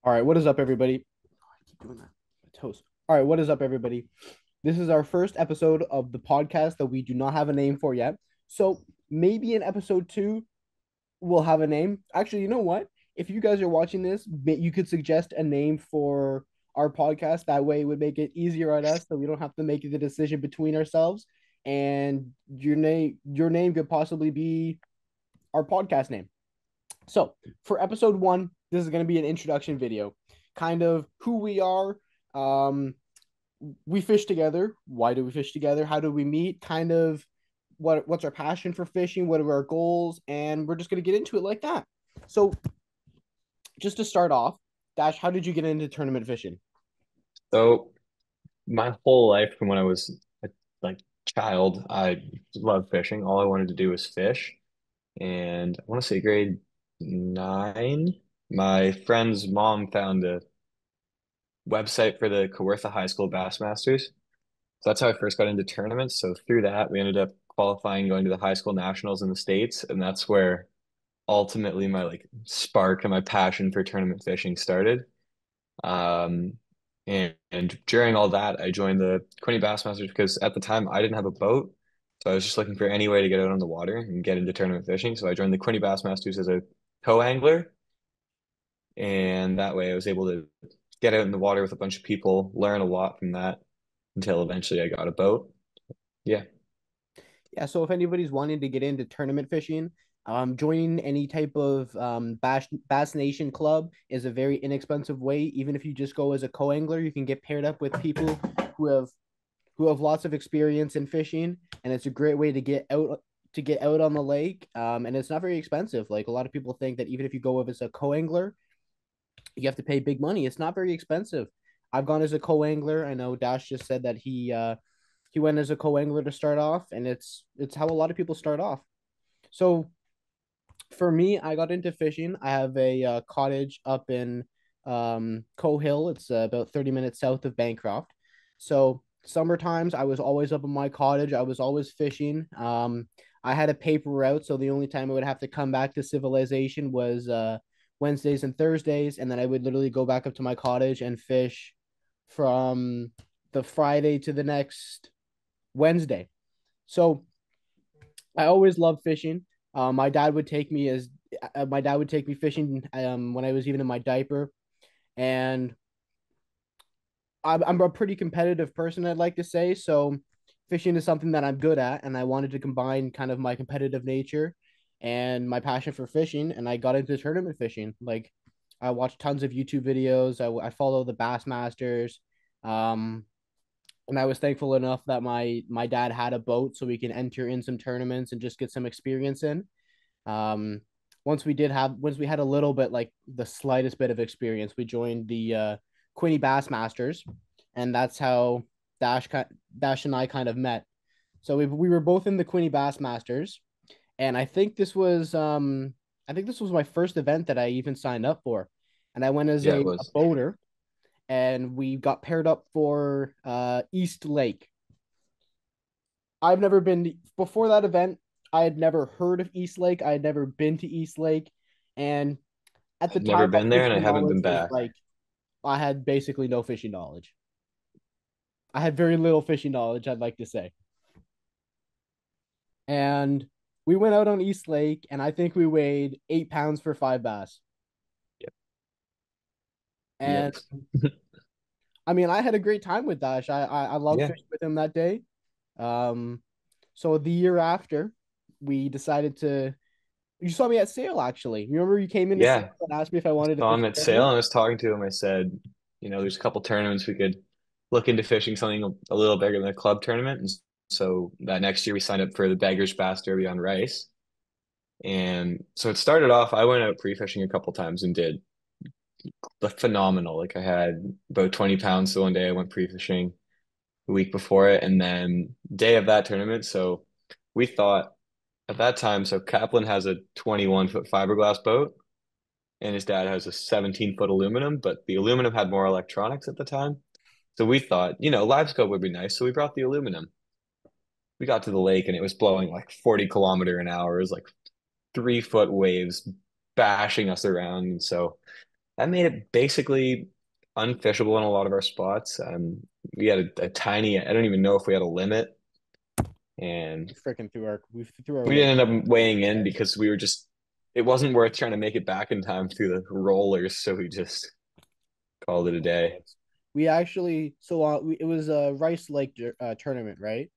All right, what is up, everybody? I keep doing that. My toes. All right, what is up, everybody? This is our first episode of the podcast that we do not have a name for yet. So maybe in episode two, we'll have a name. Actually, you know what? If you guys are watching this, you could suggest a name for our podcast. That way, it would make it easier on us, so we don't have to make the decision between ourselves. And your name could possibly be our podcast name. So for episode one, this is going to be an introduction video, kind of who we are. Um, we fish together. Why do we fish together? How do we meet? Kind of what's our passion for fishing? What are our goals? And we're just going to get into it like that. So just to start off, Dash, how did you get into tournament fishing? So my whole life from when I was a like child, I loved fishing. All I wanted to do was fish. And I want to say grade 9, my friend's mom found a website for the Kawartha High School Bassmasters. So that's how I first got into tournaments. So through that, we ended up qualifying, going to the high school nationals in the States, and that's where ultimately my spark and my passion for tournament fishing started. Um, and during all that, I joined the Quinny Bassmasters because at the time I didn't have a boat. So I was just looking for any way to get out on the water and get into tournament fishing. So I joined the Quinny Bassmasters as a co-angler. And that way I was able to get out in the water with a bunch of people, learn a lot from that until eventually I got a boat. Yeah. Yeah, so if anybody's wanting to get into tournament fishing, joining any type of Bass Nation club is a very inexpensive way. Even if you just go as a co-angler, you can get paired up with people who have who have lots of experience in fishing, and it's a great way to get out on the lake. And it's not very expensive. Like a lot of people think that even if you go as a co-angler, you have to pay big money. It's not very expensive. I've gone as a co-angler. I know Dash just said that he went as a co-angler to start off, and it's how a lot of people start off. So for me, I got into fishing. I have a cottage up in Coe Hill. It's about 30 minutes south of Bancroft. So summer times, I was always up in my cottage. I was always fishing. I had a paper route, so the only time I would have to come back to civilization was Wednesdays and Thursdays, and then I would literally go back up to my cottage and fish from the Friday to the next Wednesday. So I always loved fishing. My dad would take me fishing when I was even in my diaper, and I'm a pretty competitive person, I'd like to say. So fishing is something that I'm good at, and I wanted to combine kind of my competitive nature and my passion for fishing, and I got into tournament fishing. Like I watched tons of YouTube videos. I follow the Bassmasters. Um, and I was thankful enough that my dad had a boat so we can enter in some tournaments and just get some experience in. Um, once we had a little bit like the slightest bit of experience, we joined the Quinny Bassmasters, and that's how Dash and I kind of met. So we were both in the Quinny Bassmasters, and I think this was my first event that I even signed up for, and I went as Yeah, it a was. boater, and we got paired up for East Lake. I've never been before that event. I had never heard of East Lake. I had never been to East Lake, and at the I've never time, my been there and I fishing haven't knowledge been was back. like I had basically no fishing knowledge. I had very little fishing knowledge, I'd like to say. And we went out on East Lake, and I think we weighed 8 pounds for 5 bass. Yep. And Yikes. I mean, I had a great time with Dash. I loved Yeah. fishing with him that day. Um, so the year after, we decided to. You saw me at sale, actually. Remember, you came into sale Yeah. and asked me if I wanted to Saw fish him a at sale tournament. and I was talking to him. I said, there's a couple tournaments we could look into fishing something a little bigger than a club tournament. And so that next year we signed up for the Beggars Bass Derby on Rice. And so it started off, I went out pre-fishing a couple times and did phenomenal. Like I had about 20 pounds the one day I went pre-fishing the week before it. And then day of that tournament. So we thought at that time, so Kaplan has a 21-foot fiberglass boat and his dad has a 17-foot aluminum, but the aluminum had more electronics at the time. So we thought, live scope would be nice. So we brought the aluminum. We got to the lake and it was blowing like 40 kilometer an hour. It was like 3-foot waves bashing us around. And so that made it basically unfishable in a lot of our spots. We had a tiny, I don't even know if we had a limit, and We threw our we limit didn't end up way weighing too in far. because we were just, it wasn't worth trying to make it back in time through the rollers, so we just called it a day. We actually it was a Rice Lake tournament, right?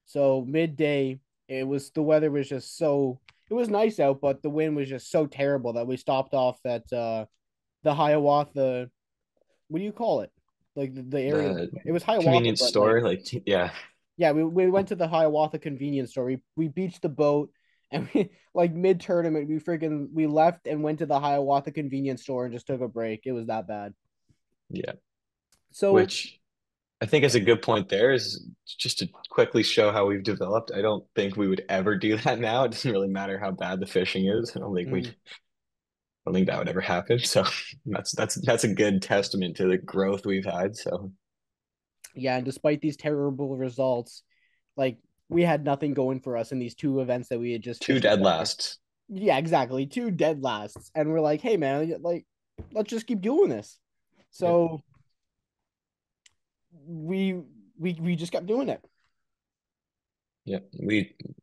So midday, it was the weather was just so it was nice out, but the wind was just so terrible that we stopped off at the Hiawatha. What do you call it? Like the area. The It was Hiawatha, convenience but like store, like, yeah, yeah, we went to the Hiawatha convenience store. We beached the boat, and we like mid tournament we left and went to the Hiawatha convenience store and just took a break. It was that bad. yeah. So Which I think is a good point there is just to quickly show how we've developed. I don't think we would ever do that now. It doesn't really matter how bad the fishing is. mm, I don't think that would ever happen. So that's a good testament to the growth we've had. So yeah, and despite these terrible results, like we had nothing going for us in these two events that we had just two fished dead together. lasts. Yeah, exactly. Two dead lasts. And we're like, hey man, like let's just keep doing this. Yeah. So we we just kept doing it. Yeah.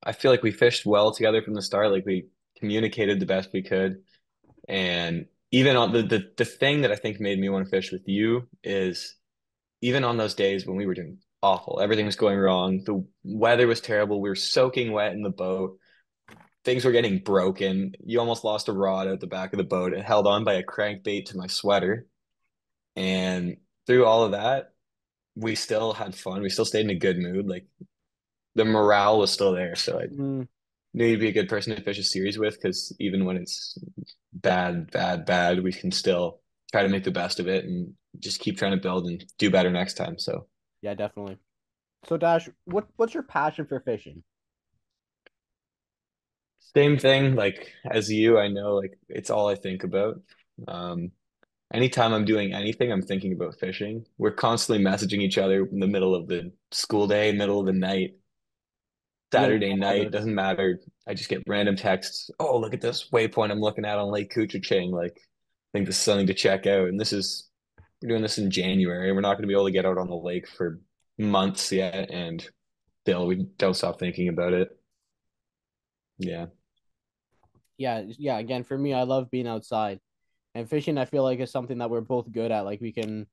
I feel like we fished well together from the start. Like we communicated the best we could. And even on the thing that I think made me want to fish with you is even on those days when we were doing awful, everything was going wrong, the weather was terrible, we were soaking wet in the boat, things were getting broken. You almost lost a rod out the back of the boat. It held on by a crankbait to my sweater. And through all of that, we still had fun. We still stayed in a good mood. Like the morale was still there. So I Mm, knew you'd be a good person to fish a series with because even when it's bad, bad, bad, we can still try to make the best of it and just keep trying to build and do better next time. So yeah, definitely. So Dash, what's your passion for fishing? same thing, like as you, I know like it's all I think about. Um, Anytime I'm doing anything, I'm thinking about fishing. We're constantly messaging each other in the middle of the school day, middle of the night, Yeah, Saturday I love night, it. doesn't matter. I just get random texts. Oh, look at this waypoint I'm looking at on Lake Couchiching. Like, I think this is something to check out. And we're doing this in January. We're not going to be able to get out on the lake for months yet. And still, we don't stop thinking about it. Yeah. Yeah, yeah. Again, for me, I love being outside and fishing. I feel like is something that we're both good at. Like we can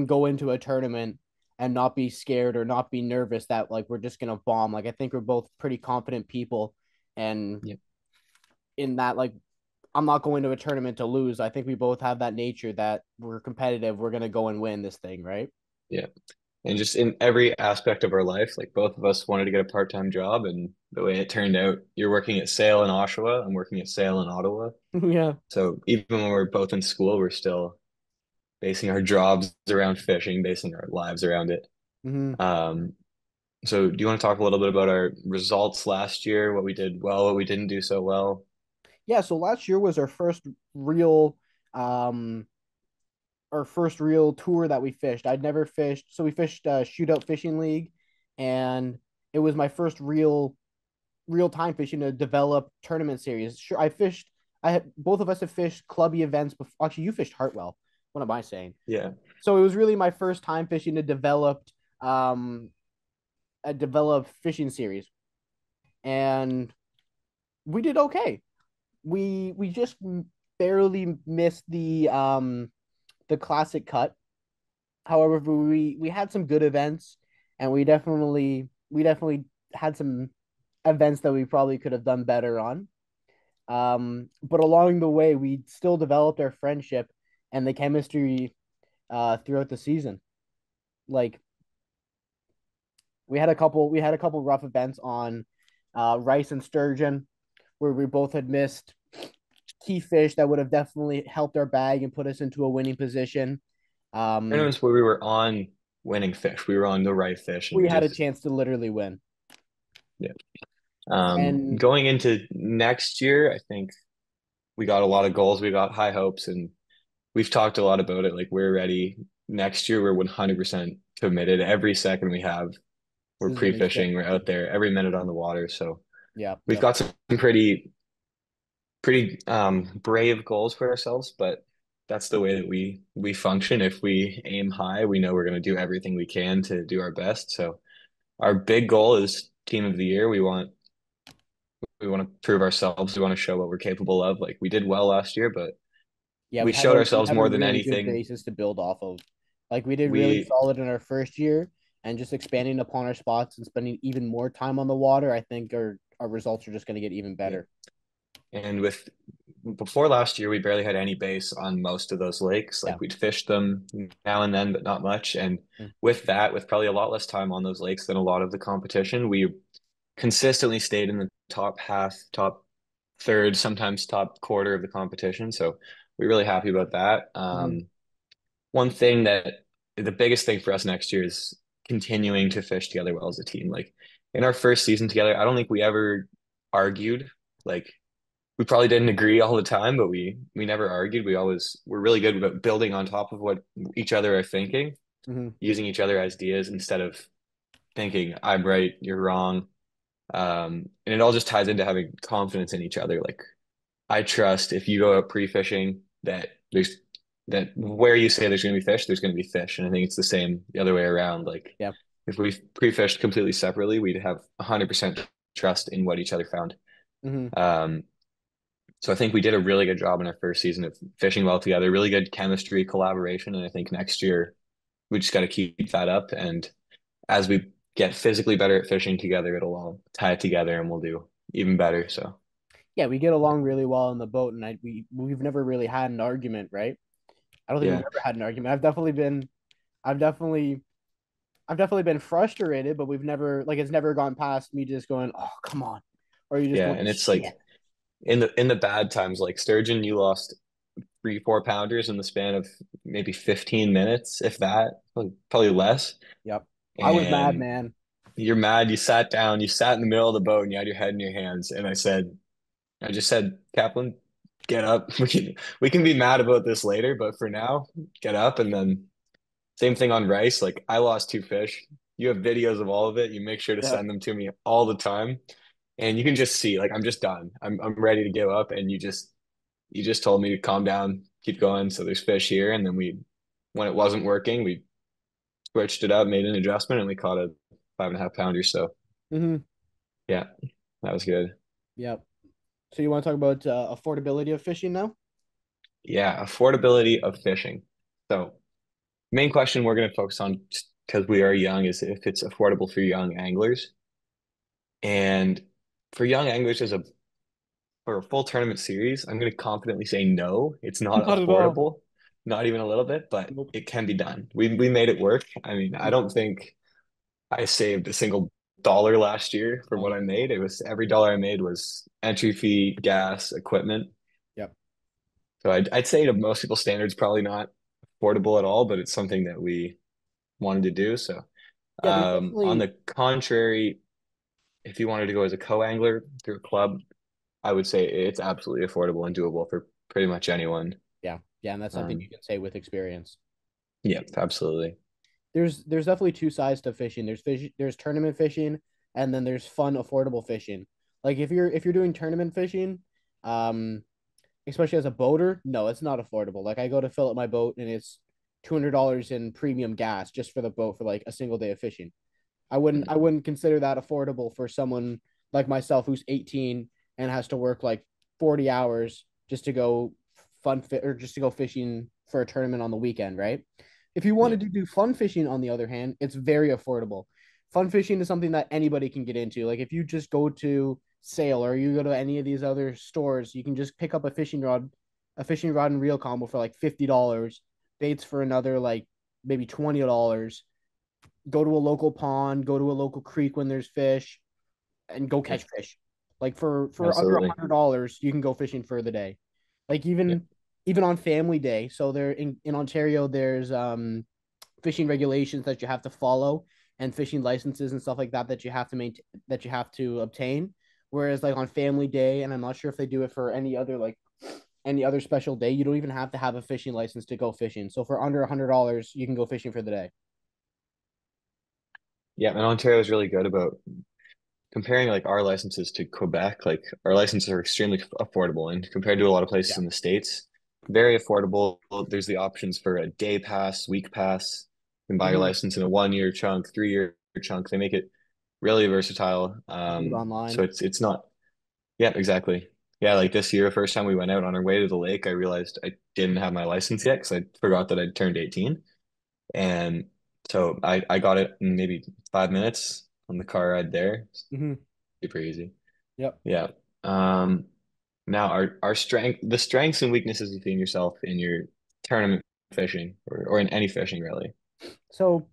go into a tournament and not be scared or not be nervous that like we're just gonna bomb. Like I think we're both pretty confident people, and Yeah. in that like I'm not going to a tournament to lose. I think we both have that nature that we're competitive. We're gonna go and win this thing, right? Yeah. And just in every aspect of our life, like both of us wanted to get a part-time job, and the way it turned out, you're working at Sale in Oshawa, I'm working at Sale in Ottawa. Yeah. So even when we're both in school, we're still basing our jobs around fishing, basing our lives around it. Hmm. Um, so do you want to talk a little bit about our results last year, what we did well, what we didn't do so well? Yeah. So last year was real, um, our first real tour that we fished. I'd never fished, so we fished Shootout Fishing League, and it was my first real time fishing to develop tournament series. Sure, I fished. I had both of us have fished clubby events before. Actually, you fished Hartwell. What am I saying? Yeah. So it was really my first time fishing um a developed fishing series, and we did okay. We just barely missed the classic cut. However, we had some good events, and we definitely had some events that we probably could have done better on. But along the way, we still developed our friendship and the chemistry throughout the season. Like we had a couple rough events on rice and sturgeon where we both had missed key fish that would have definitely helped our bag and put us into a winning position. Um, Tournaments where we were on winning fish, we were on the right fish we and had a just, chance to literally win. yeah. And Going into next year, I think we got a lot of goals, we got high hopes, and we've talked a lot about it. Like we're ready. Next year, we're 100% committed. Every second we have, we're this is an pre-fishing, expensive we're out there, every minute on the water. So yeah, we've got some pretty brave goals for ourselves, but that's the way that we function. If we aim high, we know we're going to do everything we can to do our best. So our big goal is team of the year. We want to prove ourselves. We want to show what we're capable of. Like we did well last year, but Yeah, we showed we ourselves have a more than really good anything. basis to build off of. Like we did really We solid in our first year, and just expanding upon our spots and spending even more time on the water, I think our results are just going to get even yeah. better. And with before last year, we barely had any base on most of those lakes. Yeah. Like we'd fish them now and then, but not much. And Mm. with that, with probably a lot less time on those lakes than a lot of the competition, we consistently stayed in the top half, top third, sometimes top quarter of the competition. So we're really happy about that. Mhm. One thing that the biggest thing for us next year is continuing to fish together well as a team. Like in our first season together, I don't think we ever argued. Like we probably didn't agree all the time, but we never argued. We always were really good about building on top of what each other are thinking, Mhm. using each other as ideas instead of thinking I'm right, you're wrong. And it all just ties into having confidence in each other. Like I trust if you go out pre-fishing that there's that where you say there's going to be fish, there's going to be fish. And I think it's the same the other way around. Like Yeah. if we pre-fished completely separately, we'd have 100% trust in what each other found. Mhm. Um, so I think we did a really good job in our first season of fishing well together, really good chemistry, collaboration. And I think next year we just got to keep that up. And as we get physically better at fishing together, it'll all tie it together and we'll do even better. So Yeah, we get along really well on the boat, and we've never really had an argument, right? I don't think we've yeah, ever had an argument. I've definitely I've definitely been frustrated, but we've never like it's never gone past me just going, oh come on, or you just yeah. going And it's shit. like in the bad times, like Sturgeon, you lost 3, 4 pounders in the span of maybe 15 minutes, if that, probably less. Yep, I was mad, And man. you're mad. You sat down, you sat in the middle of the boat and you had your head in your hands. And I just said, Kaplan, get up. We can be mad about this later, but for now, get up. And then same thing on rice. Like I lost 2 fish. You have videos of all of it. You make sure to Yep, send them to me all the time. And you can just see, like, I'm just done. I'm ready to give up. And you just told me to calm down, keep going. So there's fish here. And then when it wasn't working, we switched it up, made an adjustment, and we caught a 5.5 pounder. So mm-hmm. yeah, that was good. Yep. So you want to talk about affordability of fishing now? Yeah, affordability of fishing. So main question we're going to focus on because we are young is if it's affordable for young anglers. And for young anglers for a full tournament series, I'm going to confidently say no, it's not Not at all. affordable, not even a little bit, but Nope. it can be done. We made it work. I mean, I don't think I saved a single dollar last year for what Oh, I made. It was every dollar I made was entry fee, gas, equipment. yep. So I'd say to most people's standards, probably not affordable at all, but it's something that we wanted to do. So Yeah, there's on definitely the contrary, if you wanted to go as a co-angler through a club, I would say it's absolutely affordable and doable for pretty much anyone. yeah, yeah, and that's something you Um, can say with experience. yeah, absolutely. There's definitely two sides to fishing. There's tournament fishing, and then there's fun, affordable fishing. Like if you're doing tournament fishing, um, especially as a boater, no, it's not affordable. Like I go to fill up my boat and it's $200 in premium gas just for the boat for like a single day of fishing. Mm. I wouldn't consider that affordable for someone like myself who's 18 and has to work like 40 hours just to go fun fit or just to go fishing for a tournament on the weekend, right? If you Yeah, wanted to do fun fishing on the other hand, it's very affordable. Fun fishing is something that anybody can get into. Like if you just go to Sale or you go to any of these other stores, you can just pick up a fishing rod and reel combo for like $50, baits for another like maybe $20, go to a local pond, go to a local creek when there's fish, and go yeah, catch fish. Like for under absolutely. $100, you can go fishing for the day. Like Yeah, even on family day. So there in Ontario, there's fishing regulations that you have to follow and fishing licenses and stuff like that that you have to maintain that you have to obtain. Whereas like on family day, and I'm not sure if they do it for any other special day, you don't even have to have a fishing license to go fishing. So for under $100, you can go fishing for the day. yeah, and Ontario is really good about comparing like our licenses to Quebec. Like our licenses are extremely affordable, and compared to a lot of places Yeah. in the States, very affordable. There's the options for a day pass, week pass. You can buy your Hmm. license in a 1 year chunk, 3 year chunk. They make it really versatile. Do it So online. it's not, yeah, exactly. Yeah, like this year, first time we went out on our way to the lake, I realized I didn't have my license yet because I forgot that I'd turned 18. And so I got it in maybe 5 minutes on the car ride there. Hmm. Super easy. Yep. Yeah. Um, Now our the strengths and weaknesses you see in yourself in your tournament fishing or in any fishing really. So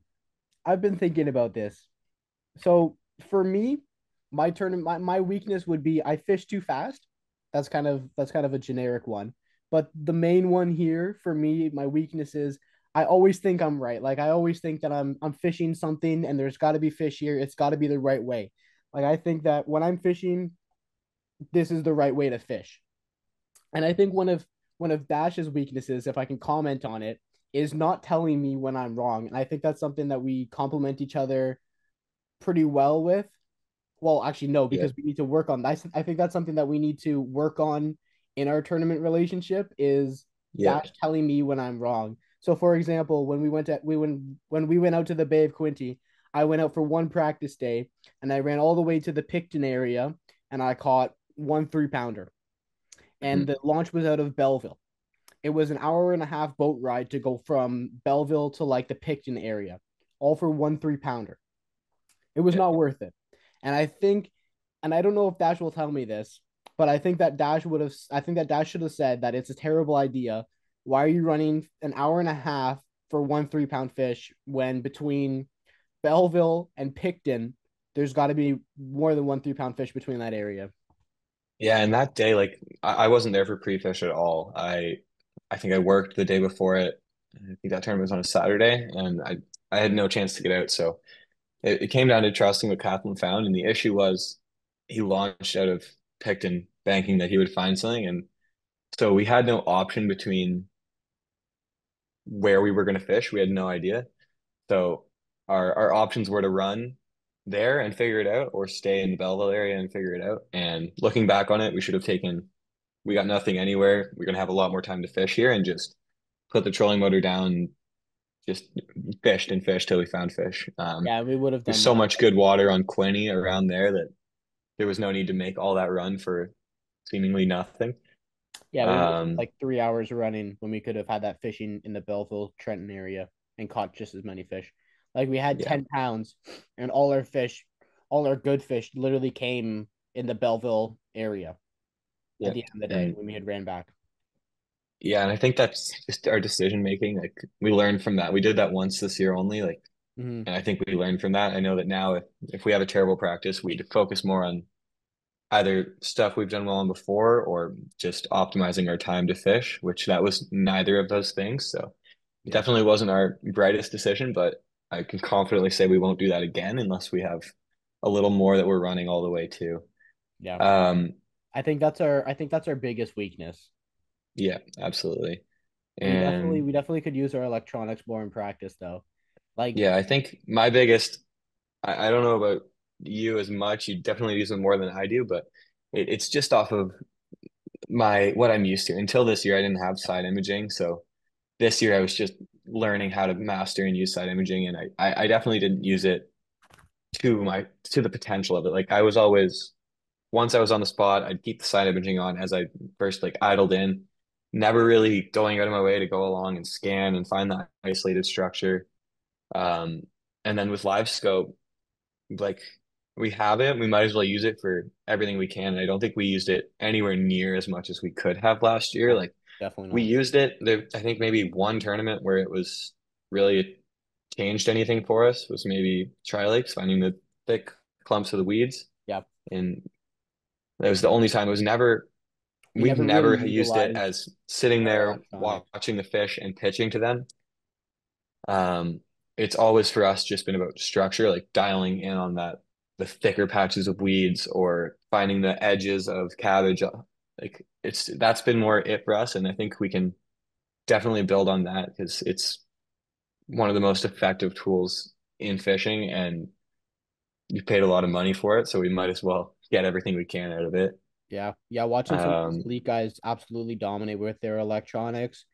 I've been thinking about this. So for me, my tournament, my weakness would be I fish too fast. That's kind of a generic one. But the main one here for me, my weakness is I always think I'm right. Like I always think that I'm fishing something and there's got to be fish here. It's got to be the right way. Like I think that when I'm fishing, this is the right way to fish. And I think one of Dash's weaknesses, if I can comment on it, is not telling me when I'm wrong. And I think that's something that we complement each other pretty well with. Well, actually, no, Yeah. because we need to work on that. I think that's something that we need to work on in our tournament relationship is Yeah. Dash telling me when I'm wrong. So, for example, when we went out to the Bay of Quinte, I went out for one practice day and I ran all the way to the Picton area and I caught one 3 pounder. And Mhm. the launch was out of Belleville. It was an hour and a half boat ride to go from Belleville to like the Picton area, all for one 3 pounder. It was Yeah. not worth it. And I think, and I don't know if Dash will tell me this, but I think that Dash should have said that it's a terrible idea. Why are you running an hour and a half for one 3 pound fish when between Belleville and Picton, there's got to be more than one 3 pound fish between that area? Yeah, and that day, like I wasn't there for pre-fish at all. I think I worked the day before it. I think that tournament was on a Saturday, and I had no chance to get out. So it came down to trusting what Kaplan found, and the issue was he launched out of Picton banking that he would find something, and so we had no option between where we were going to fish. We had no idea. So our options were to run there and figure it out, or stay in the Belleville area and figure it out. And looking back on it, we should have taken. We got nothing anywhere. We're gonna have a lot more time to fish here, and just put the trolling motor down, just fished and fished till we found fish. Yeah, we would have There's done so that. much good water on Quinny around there that there was no need to make all that run for seemingly nothing. Yeah, we wasted Um, like 3 hours running when we could have had that fishing in the Belleville Trenton area and caught just as many fish. Like we had yeah, 10 pounds, and all our fish, all our good fish, literally came in the Belleville area at yeah, the end of the day and when we had ran back. yeah, and I think that's just our decision making. Like we learned from that. We did that once this year only. Like, Hmm. and I think we learned from that. I know that now if we have a terrible practice, we'd focus more on either stuff we've done well on before or just optimizing our time to fish, which that was neither of those things. So it Yeah, definitely wasn't our brightest decision, but I can confidently say we won't do that again unless we have a little more that we're running all the way to. yeah. Um, I think that's our biggest weakness. yeah, absolutely. We definitely And we definitely could use our electronics more in practice though. Like, yeah, I think my biggest, I don't know about you as much. You definitely use them more than I do, but it's just off of my what I'm used to. Until this year, I didn't have side imaging, so this year I was just learning how to master and use side imaging, and I definitely didn't use it to the potential of it. Like I was always once I was on the spot, I'd keep the side imaging on as I first like idled in, never really going out of my way to go along and scan and find that isolated structure. Um, and then with live scope, like we have it, we might as well use it for everything we can. And I don't think we used it anywhere near as much as we could have last year. no, Like definitely we not. used it. There, I think maybe one tournament where it was really changed anything for us was maybe Tri Lakes, finding the thick clumps of the weeds. Yeah, And that was the only time. It was never, we we've never really never used it utilized as sitting our there electronics. watching the fish and pitching to them. Um, it's always for us just been about structure, like dialing in on the thicker patches of weeds or finding the edges of cabbage. Like that's been more it for us. And I think we can definitely build on that because it's one of the most effective tools in fishing, and you paid a lot of money for it, so we might as well get everything we can out of it. Yeah. Watching some of these Um, elite guys absolutely dominate with their electronics,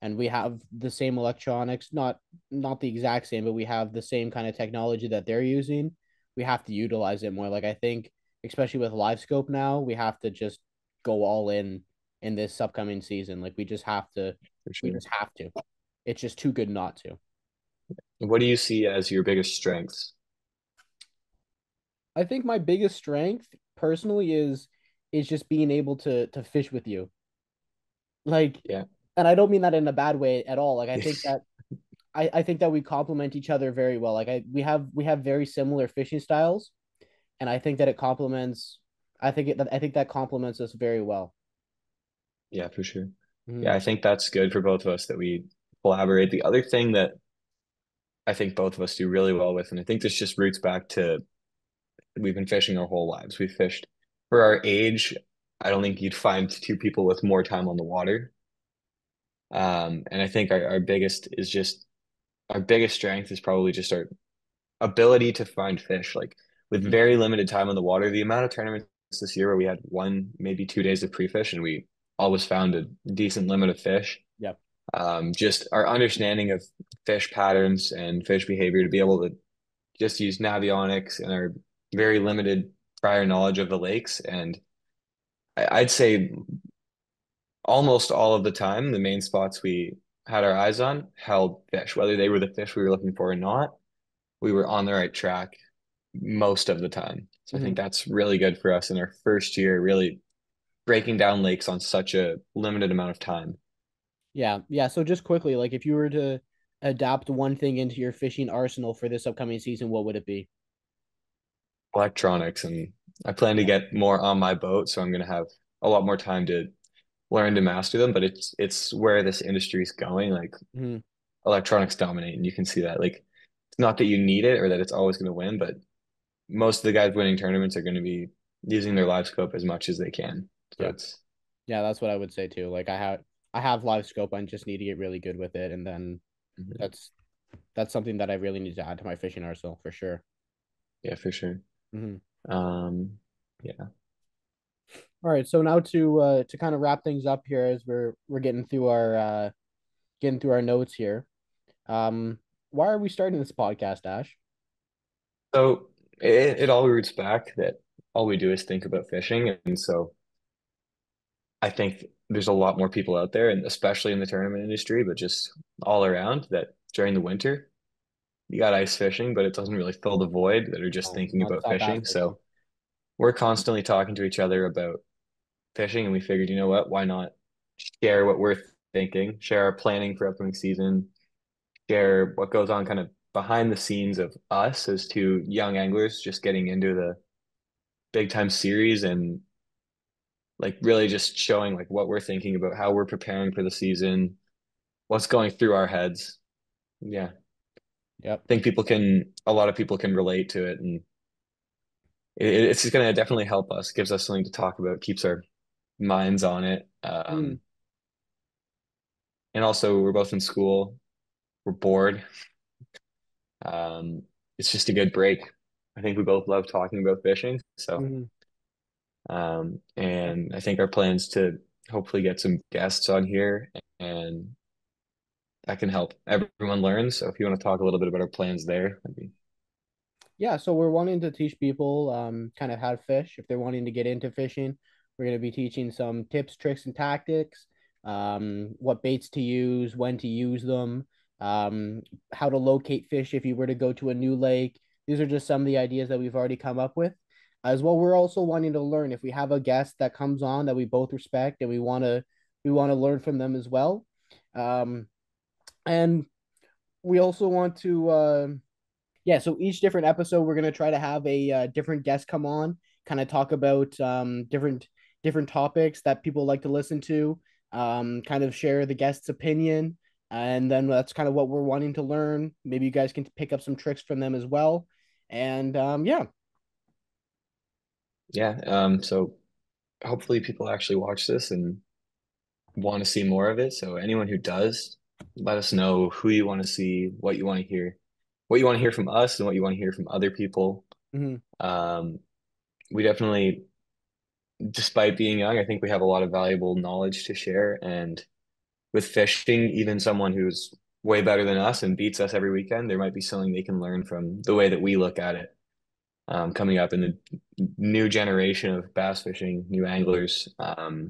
and we have the same electronics, not the exact same, but we have the same kind of technology that they're using. We have to utilize it more. Like I think, especially with live scope now, we have to just go all in this upcoming season. Like for we sure. just have to. It's just too good not to. What do you see as your biggest strengths? I think my biggest strength personally is just being able to fish with you. Like, Yeah. and I don't mean that in a bad way at all. Like I think that we complement each other very well. Like we have very similar fishing styles, and I think that it complements. I think that complements us very well. Yeah, for sure. Yeah, Mm-hmm. I think that's good for both of us that we collaborate. The other thing that I think both of us do really well with, and I think this just roots back to we've been fishing our whole lives. We've fished for our age. I don't think you'd find two people with more time on the water. And I think our biggest is just our biggest strength is probably just our ability to find fish. Like with very limited time on the water, the amount of tournaments this year where we had 1, maybe 2 days of pre-fish and we always found a decent limit of fish. Yep. Just our understanding of fish patterns and fish behavior to be able to just use navionics and our very limited prior knowledge of the lakes. And I'd say almost all of the time, the main spots we had our eyes on held fish, whether they were the fish we were looking for or not. We were on the right track most of the time. So I Mm-hmm. think that's really good for us in our first year, really breaking down lakes on such a limited amount of time. Yeah. So just quickly, like if you were to adapt one thing into your fishing arsenal for this upcoming season, what would it be? Electronics, and I plan to get more on my boat, so I'm going to have a lot more time to learn to master them. But it's where this industry is going. Like Mm-hmm. electronics dominate, and you can see that. Like it's not that you need it or that it's always going to win, but most of the guys winning tournaments are going to be using their live scope as much as they can. So Yeah. it's Yeah, that's what I would say too. Like I have live scope. I just need to get really good with it, and then mhm. that's that's something that I really need to add to my fishing arsenal for sure. Yeah, for sure. Mm-hmm. Um, yeah. All right, so now to kind of wrap things up here as we're getting through our notes here. Um, why are we starting this podcast, Ash? So it all roots back that all we do is think about fishing, and so I think there's a lot more people out there, and especially in the tournament industry, but just all around that during the winter you got ice fishing, but it doesn't really fill the void that are just No, thinking not about stop bass fishing. fishing. So we're constantly talking to each other about fishing, and we figured, you know what, why not share what we're thinking, share our planning for upcoming season, share what goes on kind of behind the scenes of us as two young anglers just getting into the big time series and like really just showing like what we're thinking about how we're preparing for the season, what's going through our heads. Yeah, I Yep. think a lot of people can relate to it, and it's just going to definitely help us, gives us something to talk about, keeps our minds on it. Mm, And also we're both in school, we're bored. Um, it's just a good break. I think we both love talking about fishing, so mm. and I think our plans to hopefully get some guests on here and that can help everyone learn. So if you want to talk a little bit about our plans there, that'd be Yeah, so we're wanting to teach people kind of how to fish. If they're wanting to get into fishing, we're going to be teaching some tips, tricks, and tactics, what baits to use, when to use them, how to locate fish if you were to go to a new lake. These are just some of the ideas that we've already come up with. As well, we're also wanting to learn if we have a guest that comes on that we both respect and we want to learn from them as well. Um, and we also want to yeah, so each different episode, we're gonna try to have a different guest come on, kind of talk about different topics that people like to listen to, kind of share the guest's opinion, and then that's kind of what we're wanting to learn. Maybe you guys can pick up some tricks from them as well, and yeah, yeah. So hopefully people actually watch this and want to see more of it. So anyone who does, let us know who you want to see, what you want to hear from us and what you want to hear from other people. mm-hmm. Um, we definitely despite being young, I think we have a lot of valuable knowledge to share. And with fishing, even someone who's way better than us and beats us every weekend, there might be something they can learn from the way that we look at it. Coming up in the new generation of bass fishing, new anglers,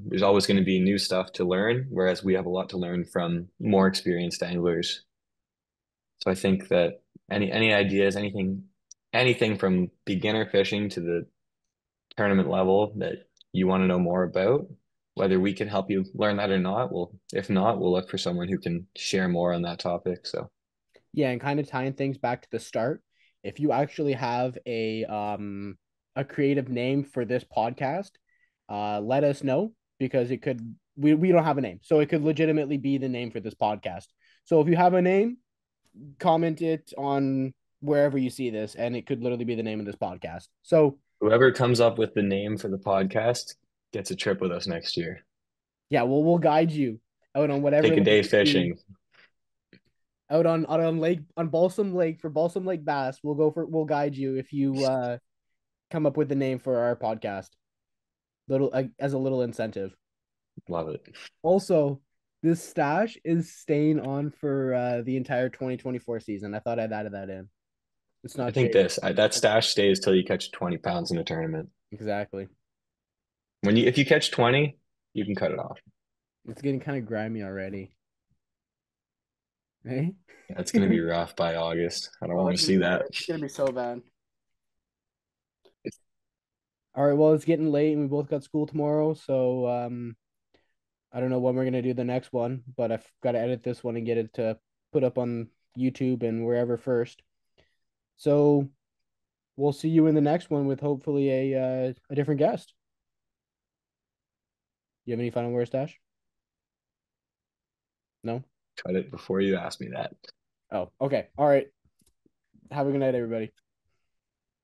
there's always going to be new stuff to learn, whereas we have a lot to learn from more experienced anglers. So I think that any ideas, anything from beginner fishing to the tournament level that you want to know more about, whether we can help you learn that or not, if not, we'll look for someone who can share more on that topic. So Yeah, and kind of tying things back to the start, if you actually have a creative name for this podcast, let us know because it could we don't have a name. So it could legitimately be the name for this podcast. So if you have a name, comment it on wherever you see this and it could literally be the name of this podcast. So whoever comes up with the name for the podcast gets a trip with us next year. yeah, we'll guide you out on whatever Take a lake day you see, fishing. out on lake on Balsam Lake for Balsam Lake Bass. We'll guide you if you come up with the name for our podcast. Little as a little incentive. Love it. Also, this stash is staying on for the entire 2024 season. I thought I'd added that in. It's I not think changed. that stash stays till you catch 20 pounds in a tournament. Exactly. If you catch 20, you can cut it off. It's getting kind of grimy already. Hey? Yeah, it's going to be rough by August. I don't Oh, want it's to gonna be see bad. that. It's gonna be so bad. All right, well, it's getting late and we both got school tomorrow, so I don't know when we're gonna do the next one, but I've got to edit this one and get it to put up on YouTube and wherever first. So we'll see you in the next one with hopefully a different guest. You have any final words, Dash? No? Cut it before you ask me that. Oh, okay. All right. Have a good night, everybody.